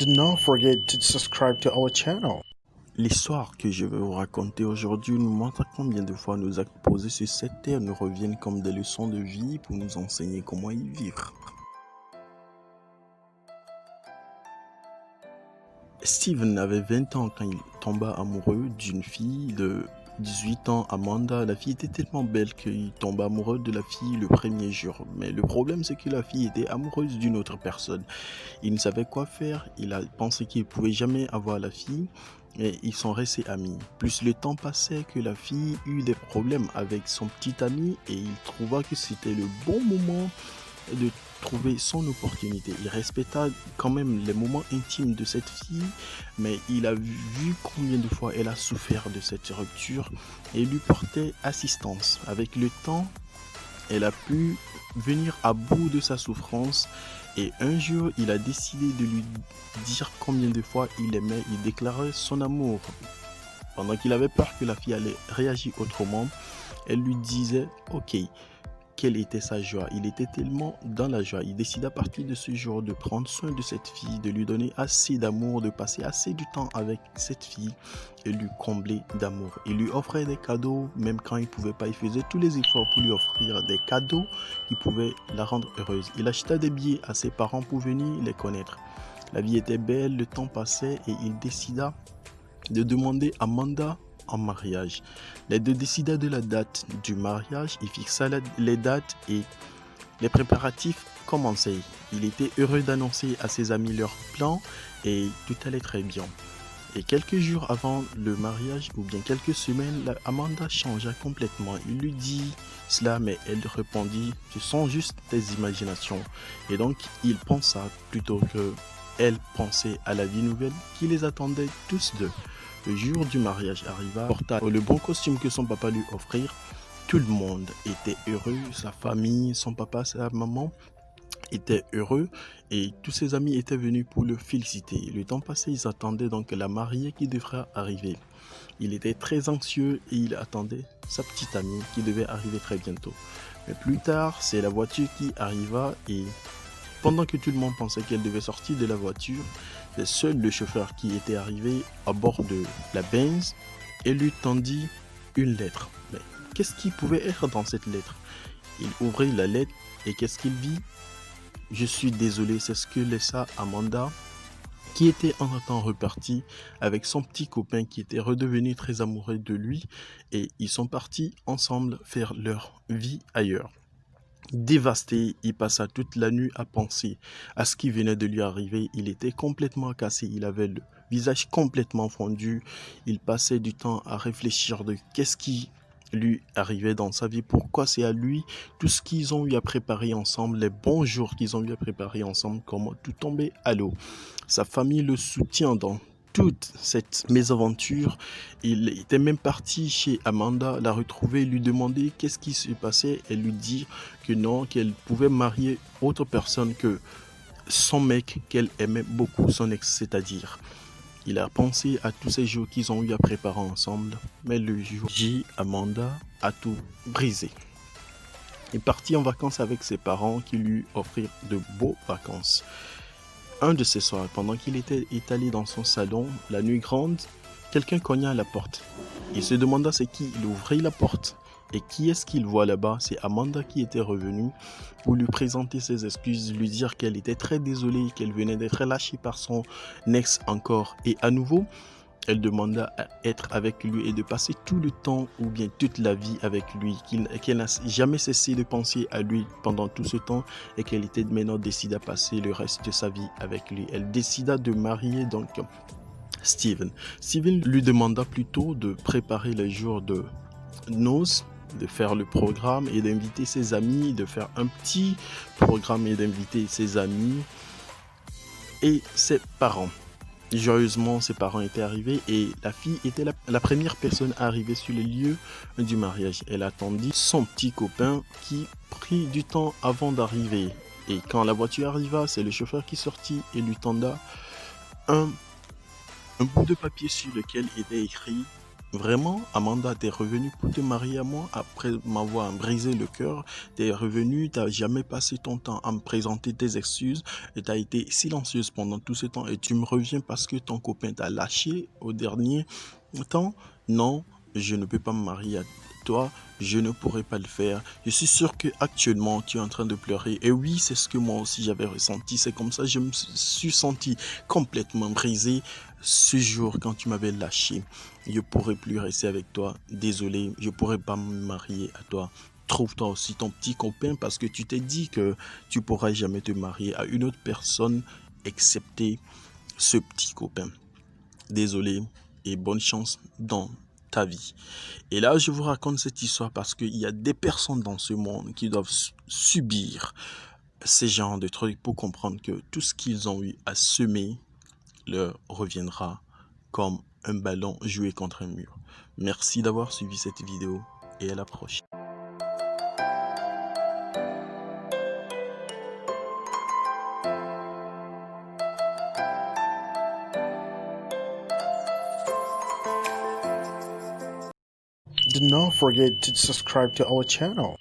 Do not forget to subscribe to our channel. L'histoire que je vais vous raconter aujourd'hui nous montre combien de fois nos actes posés sur cette terre nous reviennent comme des leçons de vie pour nous enseigner comment y vivre. Steven avait 20 ans quand il tomba amoureux d'une fille de 18 ans, Amanda. La fille était tellement belle qu'il tomba amoureux de la fille le premier jour. Mais le problème, c'est que la fille était amoureuse d'une autre personne. Il ne savait quoi faire, il a pensé qu'il ne pouvait jamais avoir la fille. Et ils sont restés amis. Plus le temps passait, que la fille eut des problèmes avec son petit ami et il trouva que c'était le bon moment de trouver son opportunité. Il respecta quand même les moments intimes de cette fille, mais il a vu combien de fois elle a souffert de cette rupture et lui portait assistance. Avec le temps, elle a pu venir à bout de sa souffrance et un jour, il a décidé de lui dire combien de fois il l'aimait, il déclarait son amour. Pendant qu'il avait peur que la fille allait réagir autrement, elle lui disait « Ok ». Quelle était sa joie? Il était tellement dans la joie. Il décida à partir de ce jour de prendre soin de cette fille, de lui donner assez d'amour, de passer assez du temps avec cette fille et lui combler d'amour. Il lui offrait des cadeaux, même quand il ne pouvait pas. Il faisait tous les efforts pour lui offrir des cadeaux qui pouvaient la rendre heureuse. Il acheta des billets à ses parents pour venir les connaître. La vie était belle, le temps passait et il décida de demander à Amanda en mariage. Les deux décida de la date du mariage, il fixa les dates et les préparatifs commençaient. Il était heureux d'annoncer à ses amis leurs plans et tout allait très bien. Et quelques jours avant le mariage, ou bien quelques semaines, Amanda changea complètement. Il lui dit cela, mais elle répondit « Ce sont juste tes imaginations ». Et donc, il pensa plutôt que elle pensait à la vie nouvelle qui les attendait tous deux. Le jour du mariage arriva, porta le bon costume que son papa lui offrit. Tout le monde était heureux, sa famille, son papa, sa maman étaient heureux et tous ses amis étaient venus pour le féliciter. Le temps passé, ils attendaient donc la mariée qui devrait arriver. Il était très anxieux et il attendait sa petite amie qui devait arriver très bientôt. Mais plus tard, c'est la voiture qui arriva et pendant que tout le monde pensait qu'elle devait sortir de la voiture, c'est seul le chauffeur qui était arrivé à bord de la Benz et lui tendit une lettre. Mais qu'est-ce qui pouvait être dans cette lettre? Il ouvrit la lettre et qu'est-ce qu'il vit? Je suis désolé, c'est ce que laissa Amanda, qui était entre-temps reparti avec son petit copain qui était redevenu très amoureux de lui et ils sont partis ensemble faire leur vie ailleurs. Dévasté, il passa toute la nuit à penser à ce qui venait de lui arriver. Il était complètement cassé, il avait le visage complètement fondu. Il passait du temps à réfléchir de qu'est-ce qui lui arrivait dans sa vie, pourquoi c'est à lui, tout ce qu'ils ont eu à préparer ensemble, les bons jours qu'ils ont eu à préparer ensemble, comment tout tombait à l'eau. Sa famille le soutient dans toute cette mésaventure. Il était même parti chez Amanda, la retrouver, lui demander qu'est-ce qui se passait et lui dire que non, qu'elle pouvait marier autre personne que son mec qu'elle aimait beaucoup, son ex, c'est-à-dire. Il a pensé à tous ces jours qu'ils ont eu à préparer ensemble, mais le jour J, Amanda a tout brisé. Il est parti en vacances avec ses parents qui lui offrirent de beaux vacances. Un de ces soirs, pendant qu'il était étalé dans son salon, la nuit grande, quelqu'un cogna à la porte. Il se demanda c'est qui. Il ouvrit la porte. Et qui est-ce qu'il voit là-bas? C'est Amanda qui était revenue pour lui présenter ses excuses, lui dire qu'elle était très désolée, qu'elle venait d'être lâchée par son ex encore. Et à nouveau, elle demanda à être avec lui et de passer tout le temps ou bien toute la vie avec lui, qu'elle n'a jamais cessé de penser à lui pendant tout ce temps et qu'elle était maintenant décidée à passer le reste de sa vie avec lui. Elle décida de marier donc Steven. Steven lui demanda plutôt de préparer les jours de noces, de faire le programme et d'inviter ses amis, de faire un petit programme et d'inviter ses amis et ses parents. Joyeusement, ses parents étaient arrivés et la fille était la première personne à arriver sur les lieux du mariage. Elle attendit son petit copain qui prit du temps avant d'arriver. Et quand la voiture arriva, c'est le chauffeur qui sortit et lui tenda un bout de papier sur lequel était écrit Vraiment, Amanda, t'es revenue pour te marier à moi après m'avoir brisé le cœur. T'es revenue, t'as jamais passé ton temps à me présenter tes excuses et t'as été silencieuse pendant tout ce temps et tu me reviens parce que ton copain t'a lâché au dernier temps. Non, je ne peux pas me marier à toi, je ne pourrais pas le faire. Je suis sûr que actuellement tu es en train de pleurer. Et oui, c'est ce que moi aussi j'avais ressenti. C'est comme ça, je me suis senti complètement brisé ce jour quand tu m'avais lâché. Je pourrais plus rester avec toi. Désolé, je pourrais pas me marier à toi. Trouve-toi aussi ton petit copain parce que tu t'es dit que tu pourras jamais te marier à une autre personne excepté ce petit copain. Désolé et bonne chance dans ta vie. Et là, je vous raconte cette histoire parce qu'il y a des personnes dans ce monde qui doivent subir ces genres de trucs pour comprendre que tout ce qu'ils ont eu à semer leur reviendra comme un ballon joué contre un mur. Merci d'avoir suivi cette vidéo et à la prochaine. Do not forget to subscribe to our channel.